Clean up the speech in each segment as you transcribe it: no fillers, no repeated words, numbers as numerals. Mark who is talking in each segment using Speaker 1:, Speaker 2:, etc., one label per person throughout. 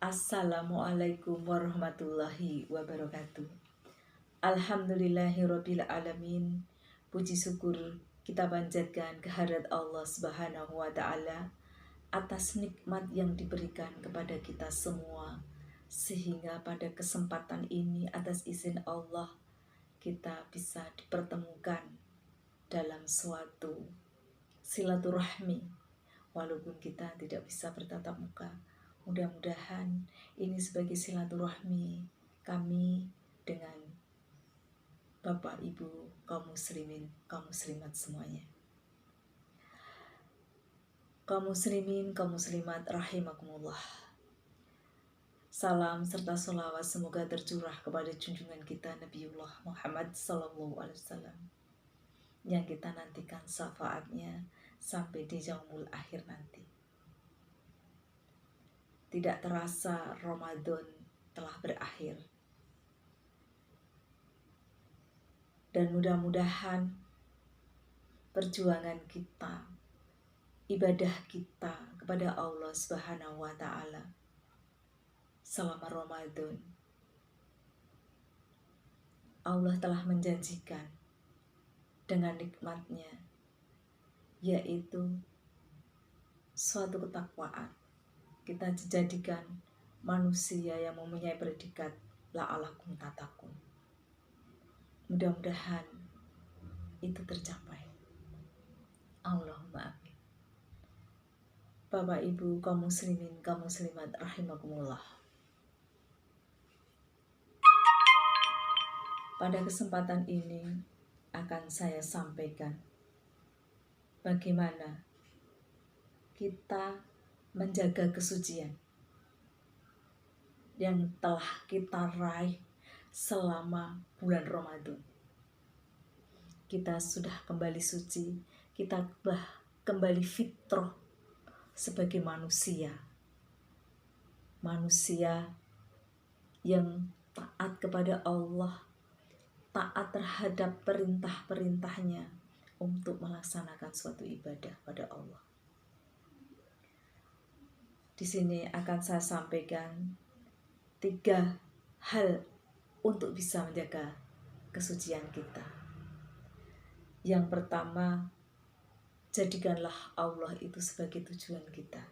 Speaker 1: Assalamualaikum warahmatullahi wabarakatuh. Alhamdulillahirabbil alamin. Puji syukur kita panjatkan kehadirat Allah Subhanahu wa taala atas nikmat yang diberikan kepada kita semua, sehingga pada kesempatan ini atas izin Allah kita bisa dipertemukan dalam suatu silaturahmi walaupun kita tidak bisa bertatap muka. Mudah-mudahan ini sebagai silaturahmi kami dengan Bapak Ibu kaum muslimin, kaum muslimat semuanya. Kaum muslimin, kaum muslimat rahimakumullah. Salam serta sholawat semoga tercurah kepada junjungan kita Nabiullah Muhammad SAW yang kita nantikan syafaatnya sampai di yaumul akhir nanti. Tidak terasa Ramadan telah berakhir. Dan mudah-mudahan perjuangan kita, ibadah kita kepada Allah Subhanahu wa taala selama Ramadan, Allah telah menjanjikan dengan nikmatnya, yaitu suatu ketakwaan. Kita dijadikan manusia yang mempunyai predikat la'alakum tatakun. Mudah-mudahan itu tercapai. Allahumma amin. Bapak Ibu kaum muslimin, kaum muslimat rahimakumullah. Pada kesempatan ini akan saya sampaikan bagaimana kita menjaga kesucian yang telah kita raih selama bulan Ramadan. Kita sudah kembali suci, kita telah kembali fitrah sebagai manusia. Manusia yang taat kepada Allah, taat terhadap perintah-perintahnya untuk melaksanakan suatu ibadah pada Allah. Di sini akan saya sampaikan 3 hal untuk bisa menjaga kesucian kita. Yang pertama, jadikanlah Allah itu sebagai tujuan kita.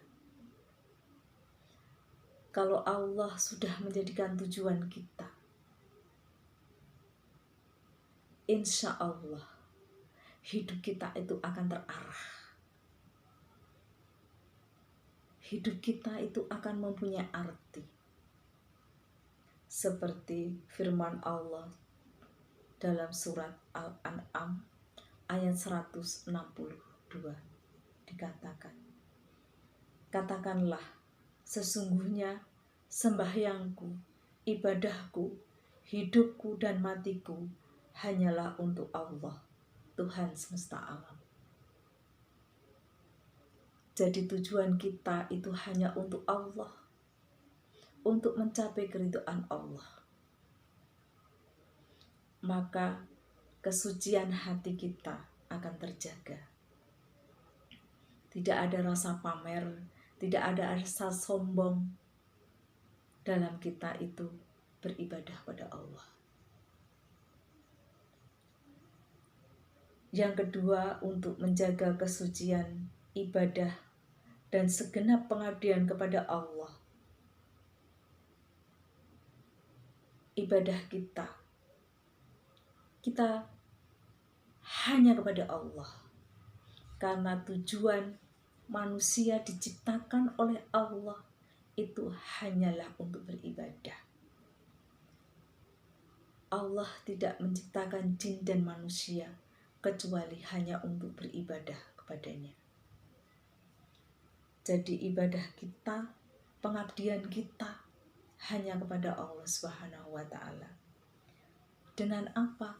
Speaker 1: Kalau Allah sudah menjadikan tujuan kita, insya Allah hidup kita itu akan terarah. Hidup kita itu akan mempunyai arti. Seperti firman Allah dalam surat Al-An'am ayat 162 dikatakan, katakanlah sesungguhnya sembahyangku, ibadahku, hidupku dan matiku hanyalah untuk Allah, Tuhan semesta alam. Jadi tujuan kita itu hanya untuk Allah, untuk mencapai keridhaan Allah. Maka kesucian hati kita akan terjaga. Tidak ada rasa pamer, tidak ada rasa sombong dalam kita itu beribadah pada Allah. Yang kedua, untuk menjaga kesucian ibadah dan segenap pengabdian kepada Allah. Ibadah kita hanya kepada Allah. Karena tujuan manusia diciptakan oleh Allah itu hanyalah untuk beribadah. Allah tidak menciptakan jin dan manusia kecuali hanya untuk beribadah kepadanya. Jadi ibadah kita, pengabdian kita hanya kepada Allah Subhanahu wa taala. Dengan apa?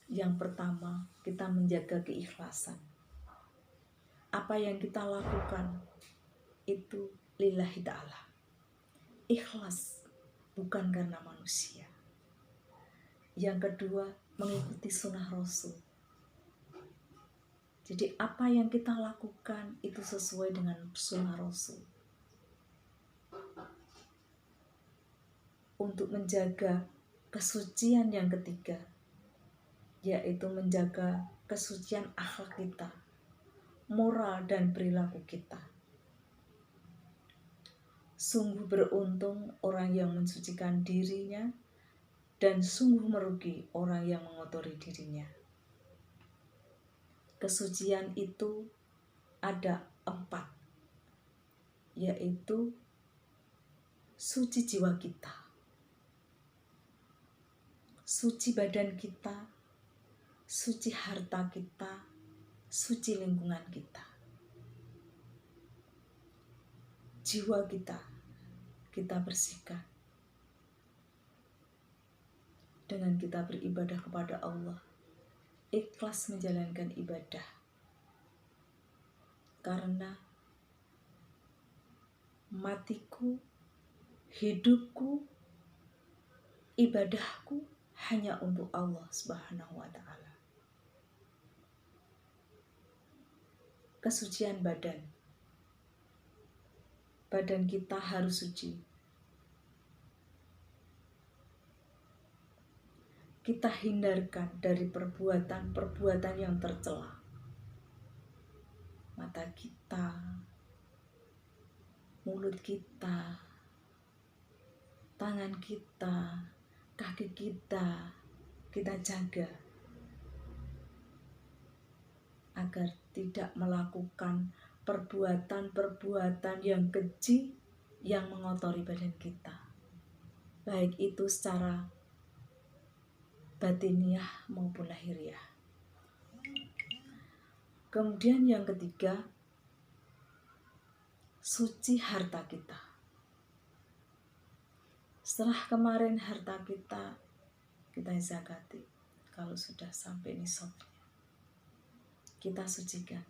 Speaker 1: Yang pertama, kita menjaga keikhlasan. Apa yang kita lakukan itu lillahi ta'ala. Ikhlas, bukan karena manusia. Yang kedua, mengikuti sunnah Rasul. Jadi apa yang kita lakukan itu sesuai dengan sunnah Rasul. untuk menjaga kesucian yang ketiga, yaitu menjaga kesucian akhlak kita, moral dan perilaku kita. Sungguh beruntung orang yang mensucikan dirinya, dan sungguh merugi orang yang mengotori dirinya. Kesucian itu ada 4, yaitu suci jiwa kita, suci badan kita, suci harta kita, suci lingkungan kita. Jiwa kita bersihkan dengan kita beribadah kepada Allah, ikhlas menjalankan ibadah. Karena matiku, hidupku, ibadahku hanya untuk Allah Subhanahu wa Ta'ala. Kesucian badan. Badan kita harus suci. Kita hindarkan dari perbuatan-perbuatan yang tercela. Mata kita, mulut kita, tangan kita, kaki kita jaga agar tidak melakukan perbuatan-perbuatan yang keji yang mengotori badan kita, baik itu secara batiniah maupun lahiriah. Kemudian yang ketiga, suci harta kita. Setelah kemarin harta kita zakati, kalau sudah sampai nisabnya, kita sucikan.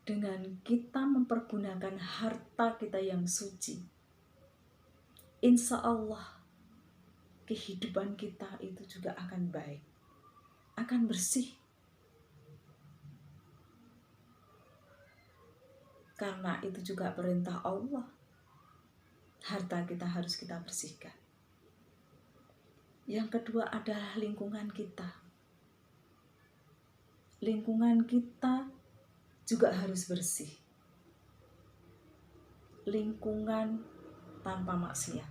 Speaker 1: Dengan kita mempergunakan harta kita yang suci, insya Allah kehidupan kita itu juga akan baik, akan bersih. Karena itu juga perintah Allah, harta kita harus kita bersihkan. Yang kedua adalah lingkungan kita. Lingkungan kita juga harus bersih. Lingkungan tanpa maksiat.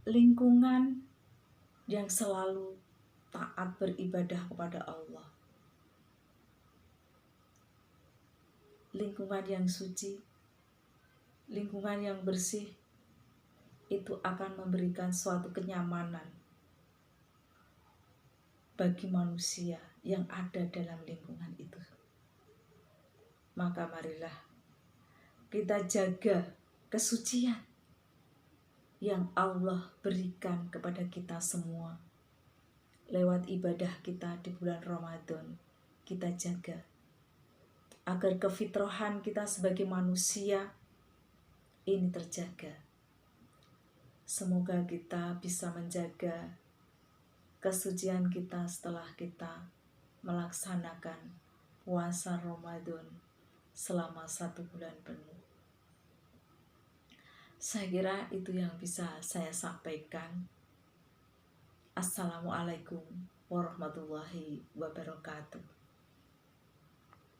Speaker 1: Lingkungan yang selalu taat beribadah kepada Allah. Lingkungan yang suci, lingkungan yang bersih, itu akan memberikan suatu kenyamanan bagi manusia yang ada dalam lingkungan itu. Maka marilah kita jaga kesucian yang Allah berikan kepada kita semua lewat ibadah kita di bulan Ramadan. Kita jaga agar kefitrahan kita sebagai manusia ini terjaga. Semoga kita bisa menjaga kesucian kita setelah kita melaksanakan puasa Ramadan selama 1 bulan penuh. Saya kira itu yang bisa saya sampaikan. Assalamualaikum warahmatullahi wabarakatuh.